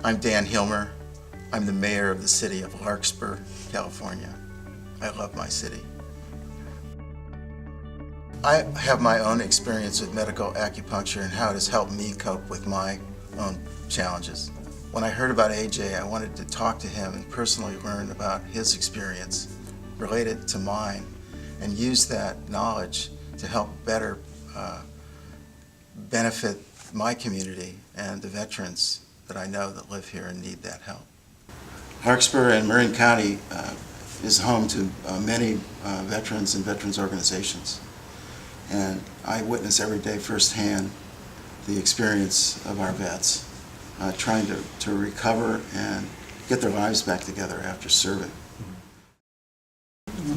I'm Dan Hilmer. I'm the mayor of the city of Larkspur, California. I love my city. I have my own experience with medical acupuncture and how it has helped me cope with my own challenges. When I heard about AJ, I wanted to talk to him and personally learn about his experience related to mine and use that knowledge to help better benefit my community and the veterans that I know that live here and need that help. Larkspur and Marin County is home to many veterans and veterans organizations. And I witness every day firsthand the experience of our vets trying to recover and get their lives back together after serving.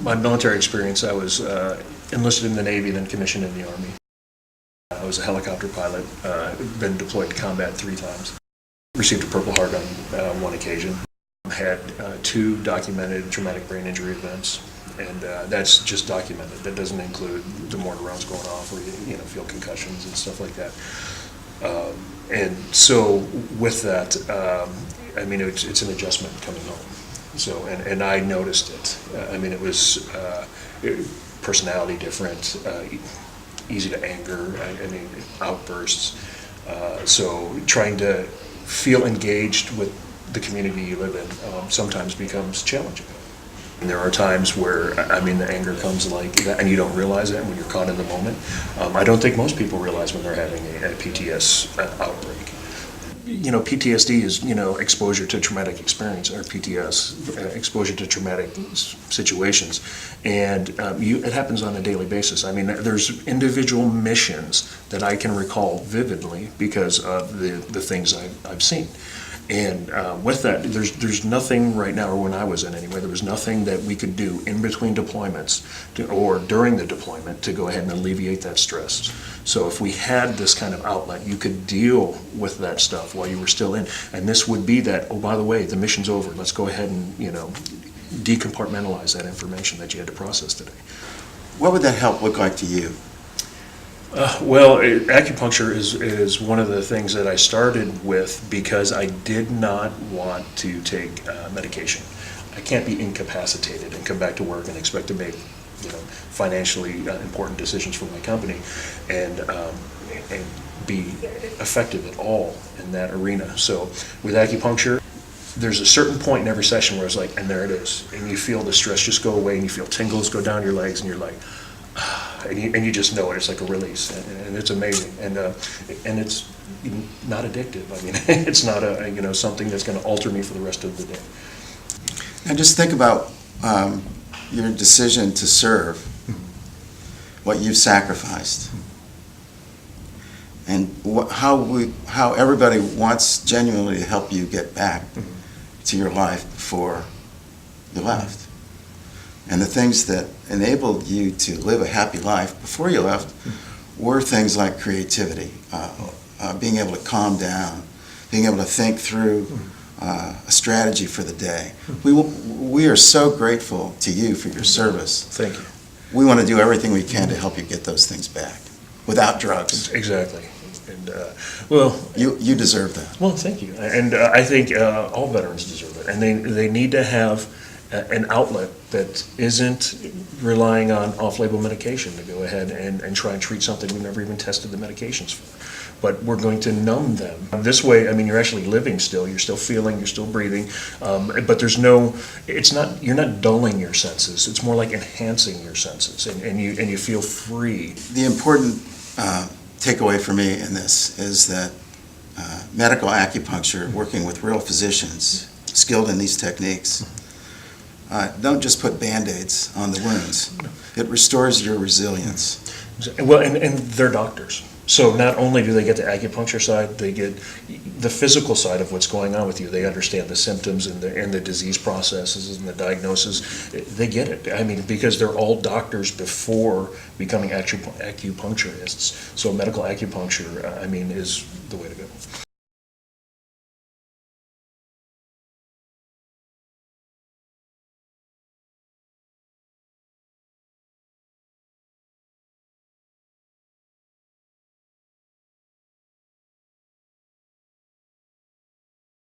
My military experience, I was enlisted in the Navy, then commissioned in the Army. I was a helicopter pilot, been deployed to combat 3 times. Received a Purple Heart on one occasion. Had 2 documented traumatic brain injury events, and that's just documented. That doesn't include the mortar rounds going off, or you feel concussions and stuff like that. And so with that, I mean, it's an adjustment coming home. So and I noticed it. I mean, it was personality different, easy to anger. I mean, outbursts. So trying to feel engaged with the community you live in sometimes becomes challenging. And there are times where, I mean, the anger comes like that, and you don't realize it when you're caught in the moment. I don't think most people realize when they're having a PTS outbreak. PTSD is, exposure to traumatic experience, or PTS, exposure to traumatic situations. And it happens on a daily basis. I mean, there's individual missions that I can recall vividly because of the things I've seen. And with that, there's nothing right now, or when I was in anyway, there was nothing that we could do in between deployments or during the deployment to go ahead and alleviate that stress. So if we had this kind of outlet, you could deal with that stuff while you were still in. And this would be that, oh, by the way, the mission's over. Let's go ahead and, decompartmentalize that information that you had to process today. What would that help look like to you? Acupuncture is one of the things that I started with because I did not want to take medication. I can't be incapacitated and come back to work and expect to make, financially important decisions for my company and be effective at all in that arena. So with acupuncture, there's a certain point in every session where it's like, and there it is, and you feel the stress just go away, and you feel tingles go down your legs, and you're like, and you just know it. It's like a release, and it's amazing, and it's not addictive. I mean, it's not something that's going to alter me for the rest of the day. And just think about your decision to serve, what you've sacrificed, and how everybody wants genuinely to help you get back to your life before you left. And the things that enabled you to live a happy life before you left were things like creativity, being able to calm down, being able to think through a strategy for the day. We are so grateful to you for your service. Thank you. We want to do everything we can to help you get those things back without drugs. Exactly. And you deserve that. Well, thank you. And I think all veterans deserve it, and they need to have an outlet that isn't relying on off-label medication to go ahead and try and treat something we've never even tested the medications for. But we're going to numb them. This way, I mean, you're actually living still, you're still feeling, you're still breathing, but you're not dulling your senses, it's more like enhancing your senses, and you feel free. The important takeaway for me in this is that medical acupuncture, working with real physicians skilled in these techniques, don't just put Band-Aids on the wounds. It restores your resilience. Well, and they're doctors. So not only do they get the acupuncture side, they get the physical side of what's going on with you. They understand the symptoms and the disease processes and the diagnosis. They get it. I mean, because they're all doctors before becoming acupuncturists. So medical acupuncture, I mean, is the way to go.